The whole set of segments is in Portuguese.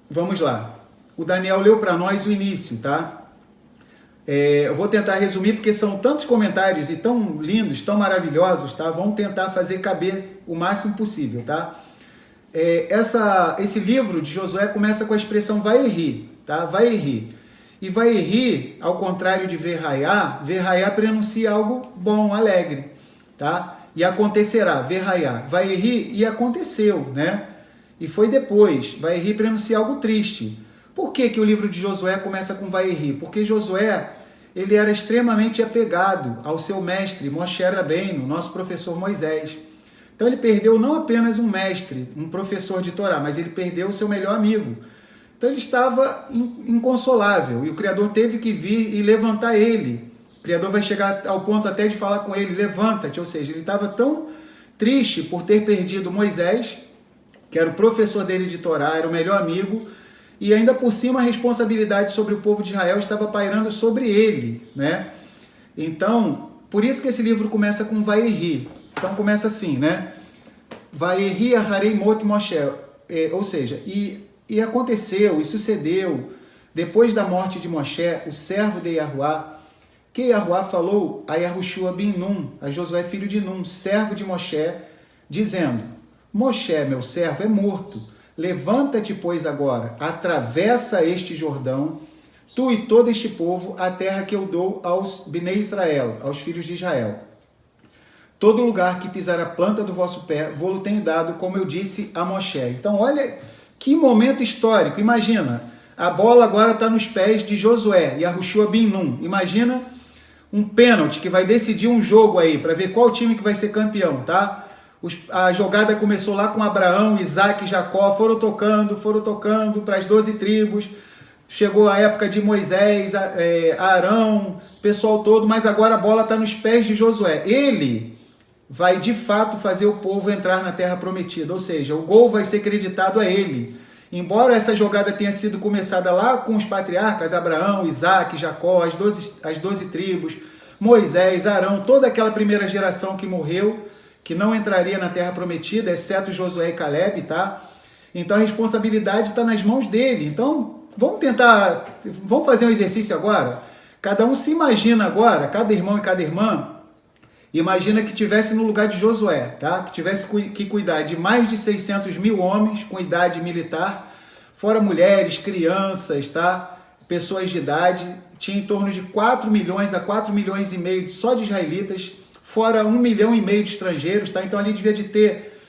vamos lá. O Daniel leu para nós o início, tá? Eu vou tentar resumir porque são tantos comentários e tão lindos, tão maravilhosos, tá? Vamos tentar fazer caber o máximo possível, tá? Esse livro de Josué começa com a expressão vai-erri, tá? Vai-erri. E vai-erri, ao contrário de ver-raiar prenuncia algo bom, alegre, tá? E acontecerá, ver-raiar. Vai-erri e aconteceu, né? E foi depois. Vai-erri prenuncia algo triste. Por que que o livro de Josué começa com vai-erri? Porque Josué, ele era extremamente apegado ao seu mestre, Moshe Rabbeinu, nosso professor Moisés. Então ele perdeu não apenas um mestre, um professor de Torá, mas ele perdeu o seu melhor amigo. Então ele estava inconsolável e o Criador teve que vir e levantar ele. O Criador vai chegar ao ponto até de falar com ele, levanta-te, ou seja, ele estava tão triste por ter perdido Moisés, que era o professor dele de Torá, era o melhor amigo, e ainda por cima a responsabilidade sobre o povo de Israel estava pairando sobre ele, né? Então, por isso que esse livro começa com vai-erri. Então começa assim, né? Vai-erri aharei mot Moshe, ou seja, e aconteceu, e sucedeu, depois da morte de Moshe, o servo de Yahuá, que Yahuá falou a Yahushua bin Nun, a Josué filho de Nun, servo de Moshe, dizendo, Moshe, meu servo, é morto. Levanta-te, pois, agora, atravessa este Jordão, tu e todo este povo, a terra que eu dou aos Bnei Israel, aos filhos de Israel. Todo lugar que pisar a planta do vosso pé, vou-lo tenho dado, como eu disse a Moshe. Então, olha que momento histórico. Imagina, a bola agora está nos pés de Josué, Yahushua bin Nun. Imagina um pênalti que vai decidir um jogo aí, para ver qual time que vai ser campeão, tá? A jogada começou lá com Abraão, Isaac e Jacó, foram tocando para as 12 tribos, chegou a época de Moisés, Arão, o pessoal todo, mas agora a bola está nos pés de Josué. Ele vai de fato fazer o povo entrar na terra prometida, ou seja, o gol vai ser creditado a ele. Embora essa jogada tenha sido começada lá com os patriarcas, Abraão, Isaac, Jacó, as 12 tribos, Moisés, Arão, toda aquela primeira geração que morreu, que não entraria na terra prometida, exceto Josué e Caleb, tá? Então a responsabilidade está nas mãos dele. Então vamos fazer um exercício agora? Cada um se imagina agora, cada irmão e cada irmã, imagina que estivesse no lugar de Josué, tá? Que tivesse que cuidar de mais de 600 mil homens com idade militar, fora mulheres, crianças, tá? Pessoas de idade, tinha em torno de 4 milhões a 4 milhões e meio só de israelitas, fora 1,5 milhão de estrangeiros, tá? Então ali devia de ter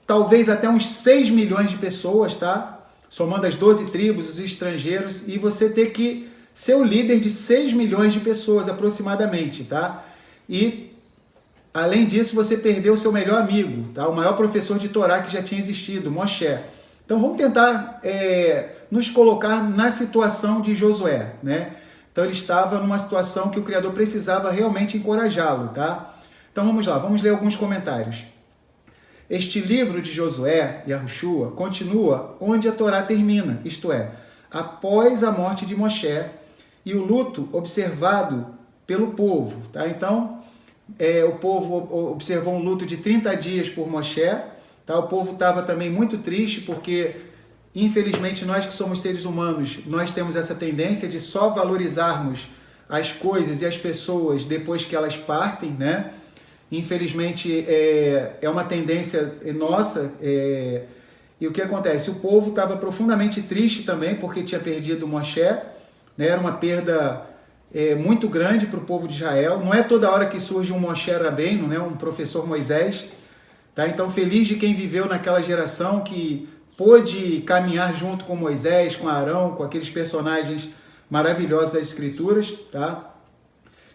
talvez até uns 6 milhões de pessoas, tá? Somando as 12 tribos, os estrangeiros, e você ter que ser o líder de 6 milhões de pessoas aproximadamente, tá? E além disso, você perdeu o seu melhor amigo, tá? O maior professor de Torá que já tinha existido, Moshe. Então vamos tentar nos colocar na situação de Josué, né? Então ele estava numa situação que o Criador precisava realmente encorajá-lo, tá? Então vamos lá, vamos ler alguns comentários. Este livro de Josué, Yahushua, continua onde a Torá termina, isto é, após a morte de Moshe e o luto observado pelo povo, tá? Então, o povo observou um luto de 30 dias por Moshe, tá? O povo estava também muito triste porque, infelizmente, nós que somos seres humanos, nós temos essa tendência de só valorizarmos as coisas e as pessoas depois que elas partem, né? Infelizmente, é uma tendência nossa, e o que acontece? O povo estava profundamente triste também, porque tinha perdido Moshe, né? Era uma perda muito grande para o povo de Israel. Não é toda hora que surge um Moshe Rabbeinu, né? Um professor Moisés, tá? Então, feliz de quem viveu naquela geração que pôde caminhar junto com Moisés, com Arão, com aqueles personagens maravilhosos das Escrituras, tá?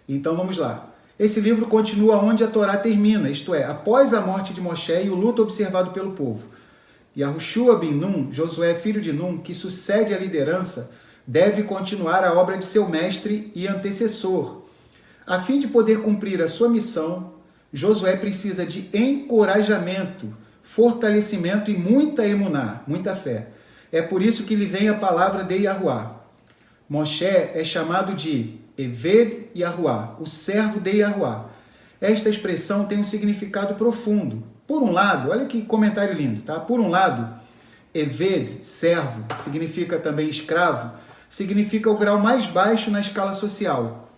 Então, vamos lá. Esse livro continua onde a Torá termina, isto é, após a morte de Moshe e o luto observado pelo povo. Yahushua bin Nun, Josué filho de Nun, que sucede a liderança, deve continuar a obra de seu mestre e antecessor. A fim de poder cumprir a sua missão, Josué precisa de encorajamento, fortalecimento e muita emuná, muita fé. É por isso que lhe vem a palavra de Yahuá. Moshe é chamado de Eved Yahuá, o servo de Yahuá. Esta expressão tem um significado profundo. Por um lado, olha que comentário lindo, tá? Por um lado, Eved, servo, significa também escravo, significa o grau mais baixo na escala social.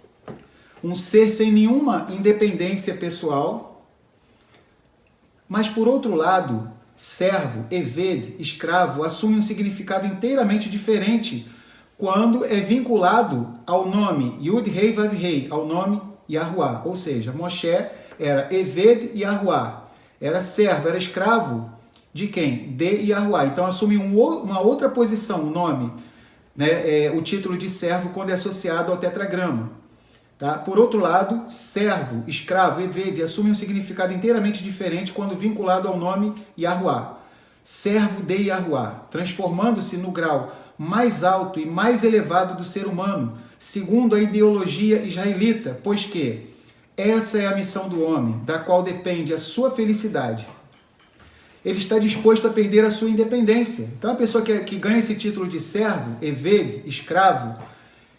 Um ser sem nenhuma independência pessoal. Mas, por outro lado, servo, Eved, escravo, assume um significado inteiramente diferente quando é vinculado ao nome Yud-Hei Vav-Hei, ao nome Yahuwah. Ou seja, Moshe era Eved Yahuwah, era servo, era escravo de quem? De Yahuwah. Então assume uma outra posição, o nome, né? O título de servo quando é associado ao tetragrama. Tá? Por outro lado, servo, escravo, Eved, assume um significado inteiramente diferente quando vinculado ao nome Yahuwah. Servo de Yahuwah, transformando-se no grau mais alto e mais elevado do ser humano, segundo a ideologia israelita, pois que essa é a missão do homem, da qual depende a sua felicidade. Ele está disposto a perder a sua independência. Então, a pessoa que ganha esse título de servo, Eved, escravo,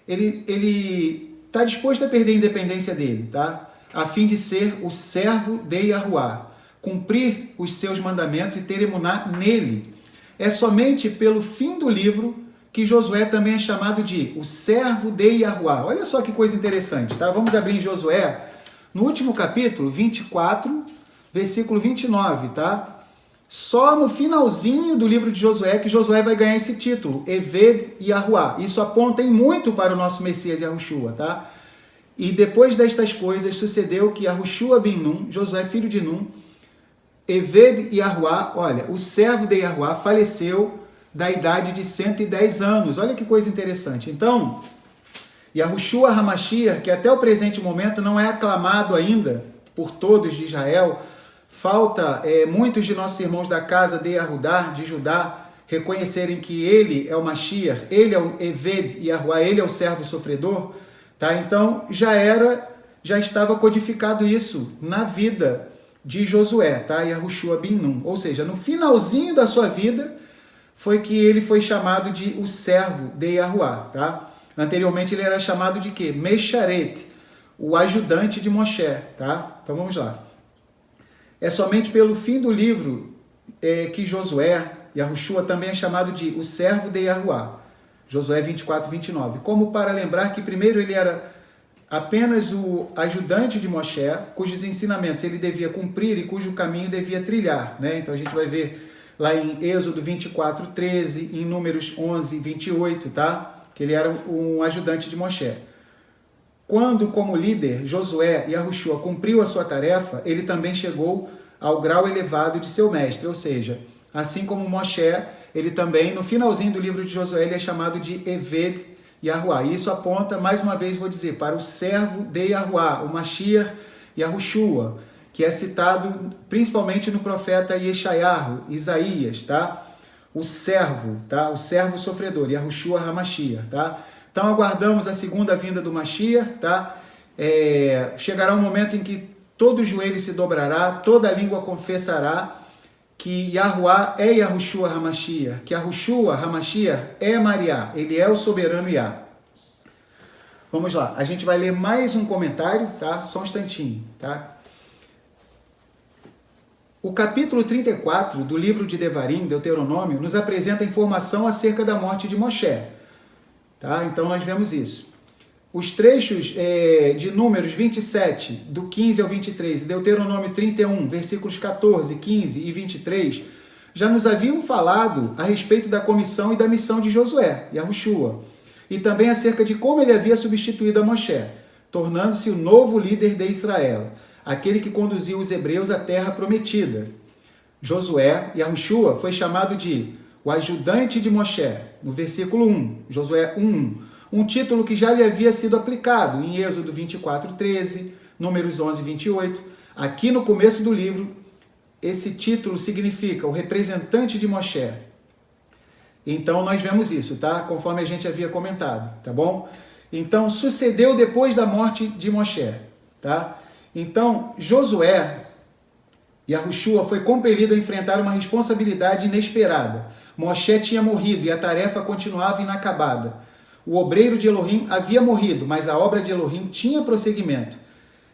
ele está disposto a perder a independência dele, tá? A fim de ser o servo de Yahuwah, cumprir os seus mandamentos e ter emuná nele. É somente pelo fim do livro que Josué também é chamado de o servo de Yahuwah. Olha só que coisa interessante, tá? Vamos abrir em Josué, no último capítulo, 24, versículo 29, tá? Só no finalzinho do livro de Josué que Josué vai ganhar esse título, Eved Yahuwah. Isso aponta em muito para o nosso Messias Yahushua, tá? E depois destas coisas sucedeu que Yahushua ben Nun, Josué filho de Nun, Eved Yahuwah, olha, o servo de Yahuwah faleceu da idade de 110 anos. Olha que coisa interessante. Então, Yahushua HaMashiach, que até o presente momento não é aclamado ainda por todos de Israel, falta muitos de nossos irmãos da casa de Yahudá, de Judá, reconhecerem que ele é o Mashiach, ele é o Eved Yahuwah, ele é o servo sofredor, tá? Então, já estava codificado isso na vida de Josué, tá? Yahushua ben Nun. Ou seja, no finalzinho da sua vida, foi que ele foi chamado de o servo de Yahuwah, tá? Anteriormente ele era chamado de quê? Mesharet, o ajudante de Moshe, tá? Então vamos lá. É somente pelo fim do livro que Josué, Yahushua, também é chamado de o servo de Yahuwah. Josué 24, 29. Como para lembrar que primeiro ele era apenas o ajudante de Moshe, cujos ensinamentos ele devia cumprir e cujo caminho devia trilhar, né? Então a gente vai ver lá em Êxodo 24, 13, em Números 11, 28, tá? Que ele era um ajudante de Moshe. Quando, como líder, Josué e Yahushua cumpriu a sua tarefa, ele também chegou ao grau elevado de seu mestre, ou seja, assim como Moshe, ele também, no finalzinho do livro de Josué, ele é chamado de Eved Yahuwah. E isso aponta, mais uma vez vou dizer, para o servo de Yahuwah, o Mashiach Yahushua, que é citado principalmente no profeta Yeshayahu, Isaías, tá? O servo, tá? O servo sofredor, Yahushua HaMashiach, tá? Então aguardamos a segunda vinda do Mashiach, tá? Chegará um momento em que todo joelho se dobrará, toda língua confessará que Yahuwah é Yahushua HaMashiach, que Yahushua HaMashiach é Mariá, ele é o soberano Yah. Vamos lá, a gente vai ler mais um comentário, tá? Só um instantinho, tá? O capítulo 34 do livro de Devarim, Deuteronômio, nos apresenta informação acerca da morte de Moshe. Tá? Então nós vemos isso. Os trechos de Números 27, do 15 ao 23, Deuteronômio 31, versículos 14, 15 e 23, já nos haviam falado a respeito da comissão e da missão de Josué, Yahushua, e também acerca de como ele havia substituído a Moshe, tornando-se o novo líder de Israel, aquele que conduziu os hebreus à terra prometida. Josué, Yahushua, foi chamado de o ajudante de Moshe, no versículo 1, Josué 1, um título que já lhe havia sido aplicado em Êxodo 24, 13, Números 11, 28. Aqui no começo do livro, esse título significa o representante de Moshe. Então nós vemos isso, tá? Conforme a gente havia comentado, tá bom? Então sucedeu depois da morte de Moshe, tá? Então Josué, Yahushua, foi compelido a enfrentar uma responsabilidade inesperada. Moshe tinha morrido e a tarefa continuava inacabada. O obreiro de Elohim havia morrido, mas a obra de Elohim tinha prosseguimento.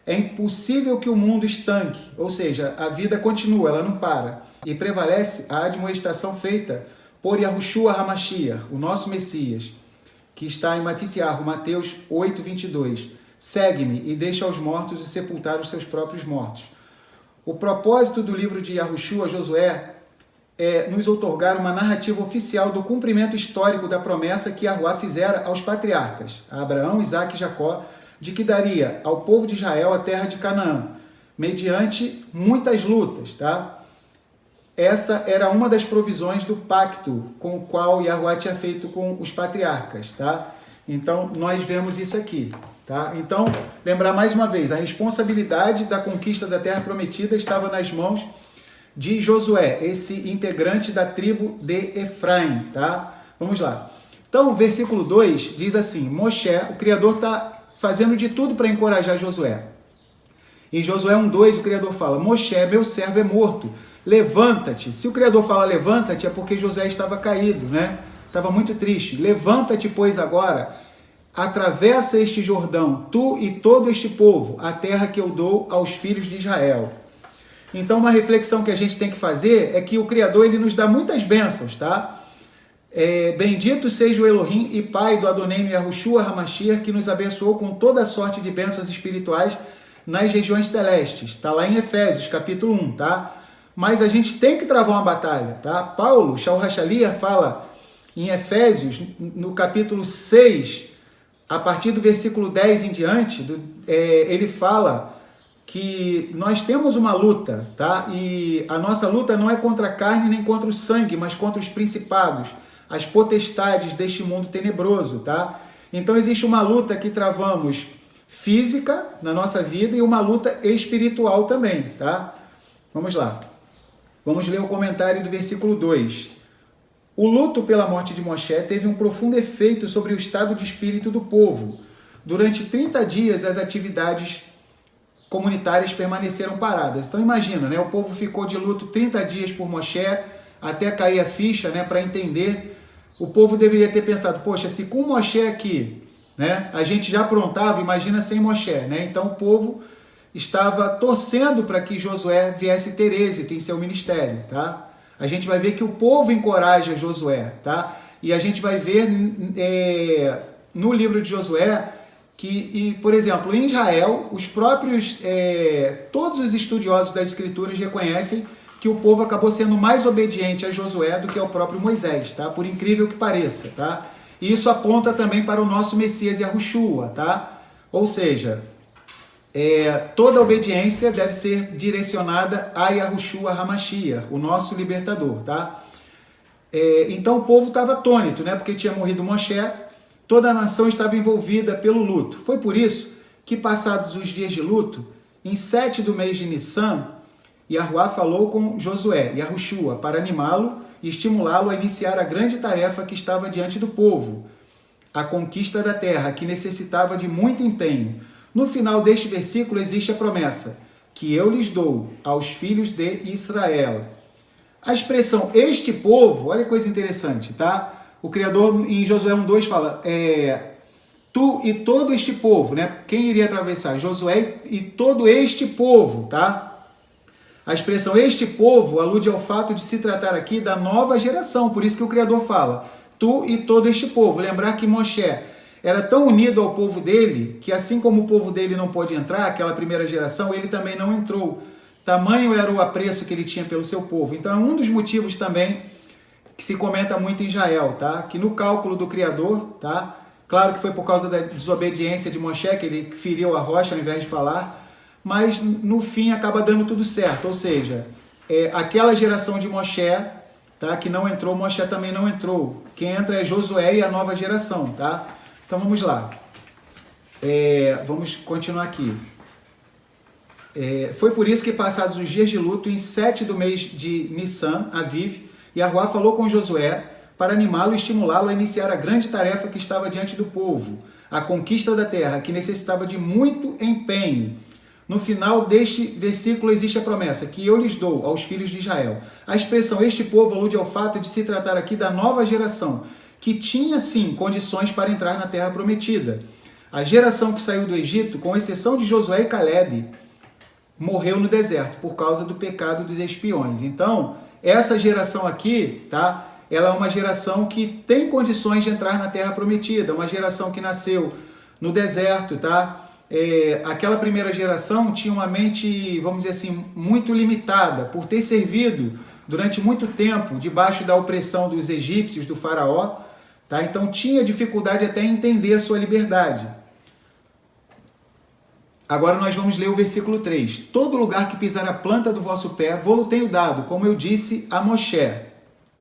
É impossível que o mundo estanque, ou seja, a vida continua, ela não para. E prevalece a admoestação feita por Yahushua HaMashiach, o nosso Messias, que está em Matitiahu, Mateus 8, 22. Segue-me e deixa aos mortos e sepultar os seus próprios mortos. O propósito do livro de Yahushua, Josué, é nos outorgar uma narrativa oficial do cumprimento histórico da promessa que Yahuwá fizera aos patriarcas, a Abraão, Isaque e Jacó, de que daria ao povo de Israel a terra de Canaã, mediante muitas lutas, tá? Essa era uma das provisões do pacto com o qual Yahuwá tinha feito com os patriarcas, tá? Então, nós vemos isso aqui, tá? Então, lembrar mais uma vez, a responsabilidade da conquista da terra prometida estava nas mãos de Josué, esse integrante da tribo de Efraim, tá? Vamos lá. Então, versículo 2 diz assim, Moshe, o Criador está fazendo de tudo para encorajar Josué. Em Josué 1:2, o Criador fala, Moshe, meu servo é morto, levanta-te. Se o Criador fala levanta-te, é porque Josué estava caído, né? Estava muito triste. Levanta-te, pois, agora, atravessa este Jordão, tu e todo este povo, a terra que eu dou aos filhos de Israel. Então, uma reflexão que a gente tem que fazer é que o Criador, ele nos dá muitas bênçãos, tá? Bendito seja o Elohim e Pai do Adonai Yahushua HaMashiach, que nos abençoou com toda sorte de bênçãos espirituais nas regiões celestes. Está lá em Efésios, capítulo 1, tá? Mas a gente tem que travar uma batalha, tá? Paulo, Shaul Hachalia, fala em Efésios, no capítulo 6, a partir do versículo 10 em diante, ele fala que nós temos uma luta, tá? E a nossa luta não é contra a carne nem contra o sangue, mas contra os principados, as potestades deste mundo tenebroso, tá? Então existe uma luta que travamos física na nossa vida e uma luta espiritual também, tá? Vamos lá. Vamos ler o comentário do versículo 2. O luto pela morte de Moshe teve um profundo efeito sobre o estado de espírito do povo. Durante 30 dias as atividades comunitárias permaneceram paradas. Então imagina, né? O povo ficou de luto 30 dias por Moshe, até cair a ficha, né? Para entender. O povo deveria ter pensado, poxa, se com Moshe aqui, né? A gente já aprontava, imagina sem Moshe, né? Então o povo estava torcendo para que Josué viesse ter êxito em seu ministério, tá? A gente vai ver que o povo encoraja Josué, tá? E a gente vai ver no livro de Josué que, por exemplo, em Israel, os próprios, todos os estudiosos das Escrituras reconhecem que o povo acabou sendo mais obediente a Josué do que ao próprio Moisés, tá? Por incrível que pareça, tá? E isso aponta também para o nosso Messias Yahushua, tá? Ou seja, toda obediência deve ser direcionada a Yahushua HaMashiach, o nosso libertador, tá? Então o povo estava atônito, né? Porque tinha morrido Moshe, toda a nação estava envolvida pelo luto. Foi por isso que, passados os dias de luto, em 7 do mês de Nissan, Yahuwá falou com Josué, Yahushua, para animá-lo e estimulá-lo a iniciar a grande tarefa que estava diante do povo, a conquista da terra, que necessitava de muito empenho. No final deste versículo existe a promessa, que eu lhes dou aos filhos de Israel. A expressão este povo, olha que coisa interessante, tá? O Criador em Josué 1:2 fala, tu e todo este povo, né? Quem iria atravessar? Josué e todo este povo, tá? A expressão este povo alude ao fato de se tratar aqui da nova geração, por isso que o Criador fala, tu e todo este povo. Lembrar que Moshe era tão unido ao povo dele, que assim como o povo dele não pôde entrar, aquela primeira geração, ele também não entrou. Tamanho era o apreço que ele tinha pelo seu povo. Então é um dos motivos também que se comenta muito em Israel, tá? Que no cálculo do Criador, tá? Claro que foi por causa da desobediência de Moshe, que ele feriu a rocha ao invés de falar, mas no fim acaba dando tudo certo. Ou seja, aquela geração de Moshe, tá? Que não entrou, Moshe também não entrou. Quem entra é Josué e a nova geração, tá? Então vamos lá. Vamos continuar aqui. Foi por isso que, passados os dias de luto, em 7 do mês de Nissan, Aviv, Yahuwá falou com Josué para animá-lo e estimulá-lo a iniciar a grande tarefa que estava diante do povo, a conquista da terra, que necessitava de muito empenho. No final deste versículo existe a promessa, que eu lhes dou aos filhos de Israel. A expressão este povo alude ao fato de se tratar aqui da nova geração, que tinha sim condições para entrar na terra prometida. A geração que saiu do Egito, com exceção de Josué e Calebe, morreu no deserto por causa do pecado dos espiões. Então, essa geração aqui, tá? ela é uma geração que tem condições de entrar na Terra Prometida, uma geração que nasceu no deserto, tá? Aquela primeira geração tinha uma mente, vamos dizer assim, muito limitada, por ter servido durante muito tempo debaixo da opressão dos egípcios, do faraó, tá? Então tinha dificuldade até em entender a sua liberdade. Agora nós vamos ler o versículo 3. Todo lugar que pisar a planta do vosso pé, vô-lo tenho dado, como eu disse a Moshe.